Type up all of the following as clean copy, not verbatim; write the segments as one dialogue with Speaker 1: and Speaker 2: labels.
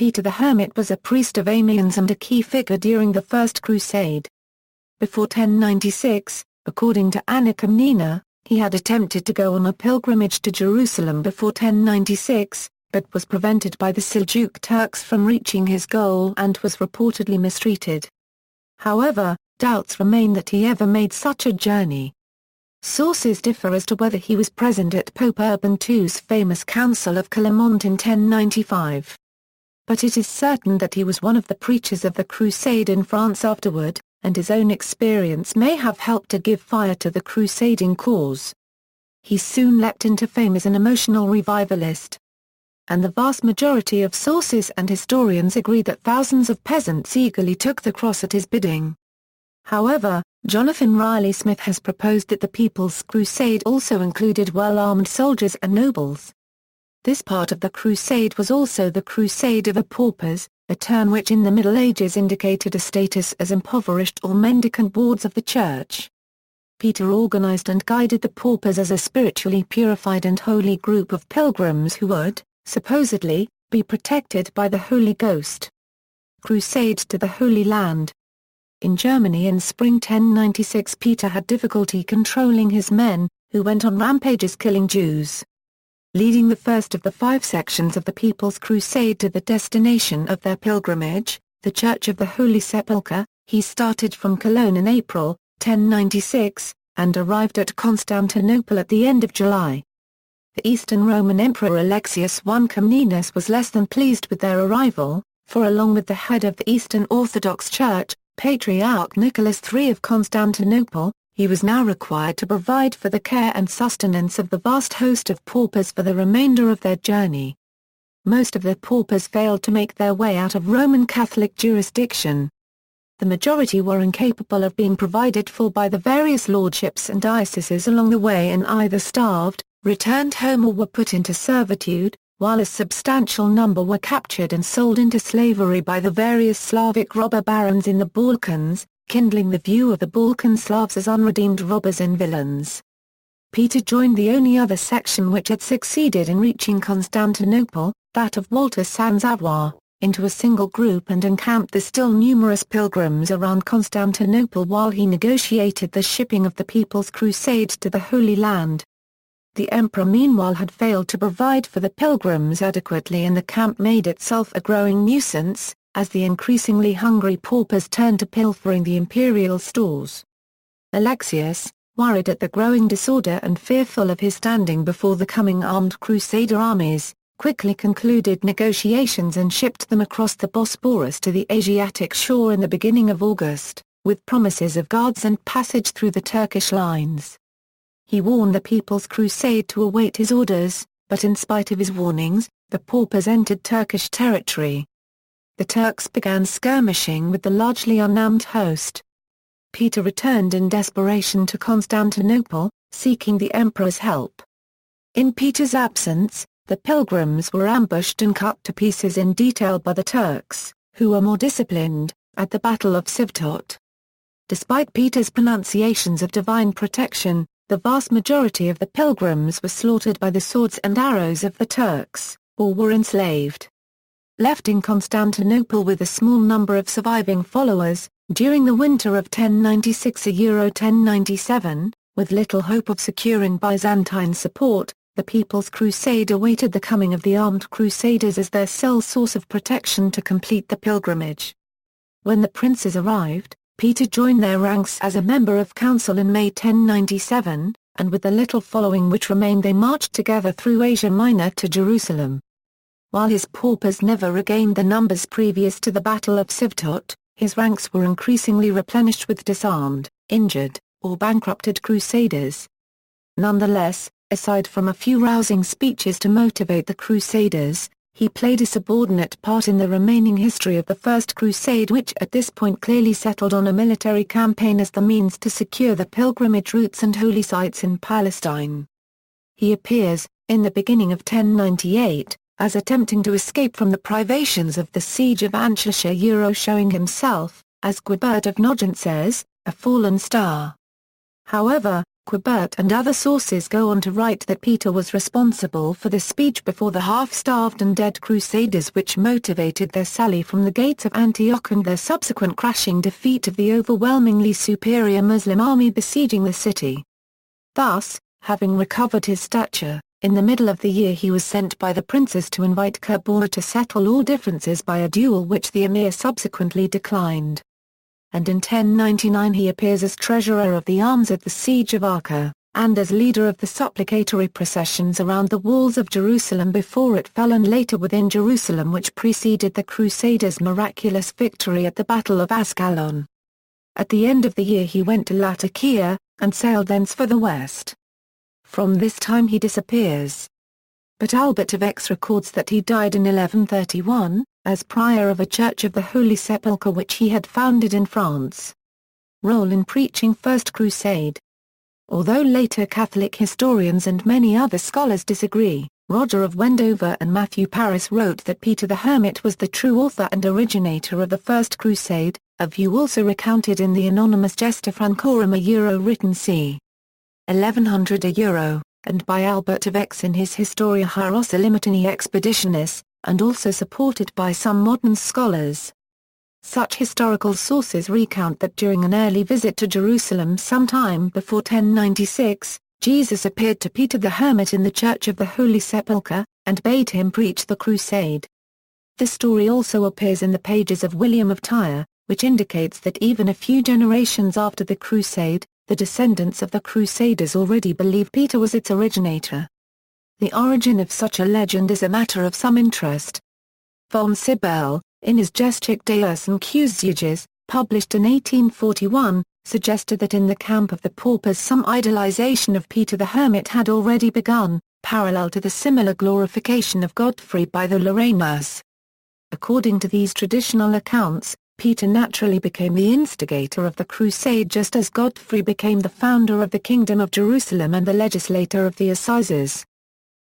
Speaker 1: Peter the Hermit was a priest of Amiens and a key figure during the First Crusade. Before 1096, according to Anna Komnena, he had attempted to go on a pilgrimage to Jerusalem before 1096, but was prevented by the Seljuk Turks from reaching his goal and was reportedly mistreated. However, doubts remain that he ever made such a journey. Sources differ as to whether he was present at Pope Urban II's famous Council of Clermont in 1095. But it is certain that he was one of the preachers of the Crusade in France afterward, and his own experience may have helped to give fire to the crusading cause. He soon leapt into fame as an emotional revivalist. And the vast majority of sources and historians agree that thousands of peasants eagerly took the cross at his bidding. However, Jonathan Riley Smith has proposed that the People's Crusade also included well-armed soldiers and nobles. This part of the crusade was also the Crusade of the Paupers, a term which in the Middle Ages indicated a status as impoverished or mendicant wards of the Church. Peter organized and guided the paupers as a spiritually purified and holy group of pilgrims who would, supposedly, be protected by the Holy Ghost. Crusade to the Holy Land. In Germany in spring 1096 Peter had difficulty controlling his men, who went on rampages killing Jews. Leading the first of the 5 sections of the People's Crusade to the destination of their pilgrimage, the Church of the Holy Sepulchre, he started from Cologne in April, 1096, and arrived at Constantinople at the end of July. The Eastern Roman Emperor Alexius I Comnenus was less than pleased with their arrival, for along with the head of the Eastern Orthodox Church, Patriarch Nicholas III of Constantinople, he was now required to provide for the care and sustenance of the vast host of paupers for the remainder of their journey. Most of the paupers failed to make their way out of Roman Catholic jurisdiction. The majority were incapable of being provided for by the various lordships and dioceses along the way and either starved, returned home or were put into servitude, while a substantial number were captured and sold into slavery by the various Slavic robber barons in the Balkans, kindling the view of the Balkan Slavs as unredeemed robbers and villains. Peter joined the only other section which had succeeded in reaching Constantinople, that of Walter Sans-Avoir, into a single group and encamped the still numerous pilgrims around Constantinople while he negotiated the shipping of the People's Crusade to the Holy Land. The emperor meanwhile had failed to provide for the pilgrims adequately and the camp made itself a growing nuisance, as the increasingly hungry paupers turned to pilfering the imperial stores. Alexius, worried at the growing disorder and fearful of his standing before the coming armed crusader armies, quickly concluded negotiations and shipped them across the Bosporus to the Asiatic shore in the beginning of August, with promises of guards and passage through the Turkish lines. He warned the People's Crusade to await his orders, but in spite of his warnings, the paupers entered Turkish territory. The Turks began skirmishing with the largely unarmed host. Peter returned in desperation to Constantinople, seeking the emperor's help. In Peter's absence, the pilgrims were ambushed and cut to pieces in detail by the Turks, who were more disciplined, at the Battle of Sivtot. Despite Peter's pronunciations of divine protection, the vast majority of the pilgrims were slaughtered by the swords and arrows of the Turks, or were enslaved. Left in Constantinople with a small number of surviving followers, during the winter of 1096–1097, with little hope of securing Byzantine support, the People's Crusade awaited the coming of the armed crusaders as their sole source of protection to complete the pilgrimage. When the princes arrived, Peter joined their ranks as a member of council in May 1097, and with the little following which remained they marched together through Asia Minor to Jerusalem. While his paupers never regained the numbers previous to the Battle of Sivtot, his ranks were increasingly replenished with disarmed, injured, or bankrupted crusaders. Nonetheless, aside from a few rousing speeches to motivate the crusaders, he played a subordinate part in the remaining history of the First Crusade, which at this point clearly settled on a military campaign as the means to secure the pilgrimage routes and holy sites in Palestine. He appears, in the beginning of 1098, as attempting to escape from the privations of the siege of Antiochia, showing himself, as Guibert of Nogent says, a fallen star. However, Quibert and other sources go on to write that Peter was responsible for the speech before the half-starved and dead Crusaders which motivated their sally from the gates of Antioch and their subsequent crashing defeat of the overwhelmingly superior Muslim army besieging the city. Thus, having recovered his stature, in the middle of the year he was sent by the princes to invite Kerbora to settle all differences by a duel which the emir subsequently declined. And in 1099 he appears as treasurer of the arms at the siege of Acre, and as leader of the supplicatory processions around the walls of Jerusalem before it fell and later within Jerusalem which preceded the Crusaders' miraculous victory at the Battle of Ascalon. At the end of the year he went to Latakia, and sailed thence for the west. From this time he disappears. But Albert of Aix records that he died in 1131, as prior of a church of the Holy Sepulchre which he had founded in France. Role in preaching First Crusade. Although later Catholic historians and many other scholars disagree, Roger of Wendover and Matthew Paris wrote that Peter the Hermit was the true author and originator of the First Crusade, a view also recounted in the anonymous Gesta Francorum written c. 1100 and by Albert of Aix in his Historia Hierosolymitini Expeditionis, and also supported by some modern scholars. Such historical sources recount that during an early visit to Jerusalem sometime before 1096, Jesus appeared to Peter the Hermit in the Church of the Holy Sepulchre, and bade him preach the crusade. This story also appears in the pages of William of Tyre, which indicates that even a few generations after the crusade, the descendants of the Crusaders already believed Peter was its originator. The origin of such a legend is a matter of some interest. Von Sibel, in his Geschichte des Usuges, published in 1841, suggested that in the camp of the paupers some idolization of Peter the Hermit had already begun, parallel to the similar glorification of Godfrey by the Lorrainers. According to these traditional accounts, Peter naturally became the instigator of the crusade just as Godfrey became the founder of the Kingdom of Jerusalem and the legislator of the Assizes.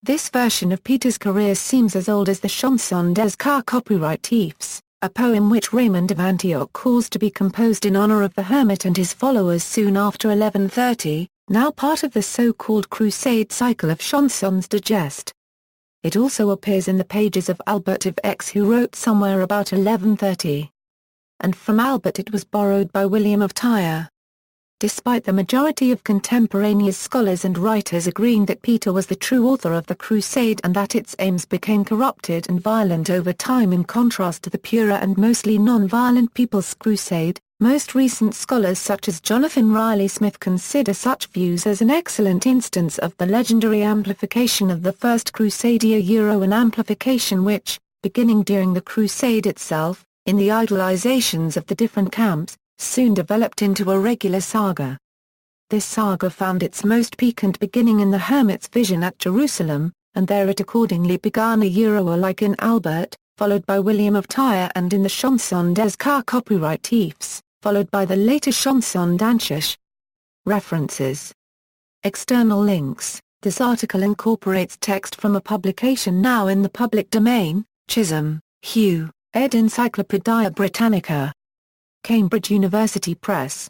Speaker 1: This version of Peter's career seems as old as the Chanson des Copritifs, a poem which Raymond of Antioch caused to be composed in honor of the hermit and his followers soon after 1130, now part of the so-called Crusade cycle of Chansons de Geste. It also appears in the pages of Albert of Aix who wrote somewhere about 1130. And from Albert it was borrowed by William of Tyre. Despite the majority of contemporaneous scholars and writers agreeing that Peter was the true author of the crusade and that its aims became corrupted and violent over time in contrast to the purer and mostly non-violent People's Crusade, most recent scholars such as Jonathan Riley Smith consider such views as an excellent instance of the legendary amplification of the First Crusade, an amplification which, beginning during the crusade itself, in the idolizations of the different camps, soon developed into a regular saga. This saga found its most piquant beginning in the Hermit's vision at Jerusalem, and there it accordingly began like in Albert, followed by William of Tyre and in the Chanson des Copritifs, followed by the later Chanson d'Antioche. References. External links. This article incorporates text from a publication now in the public domain, Chisholm, Hugh, ed. Encyclopædia Britannica. Cambridge University Press.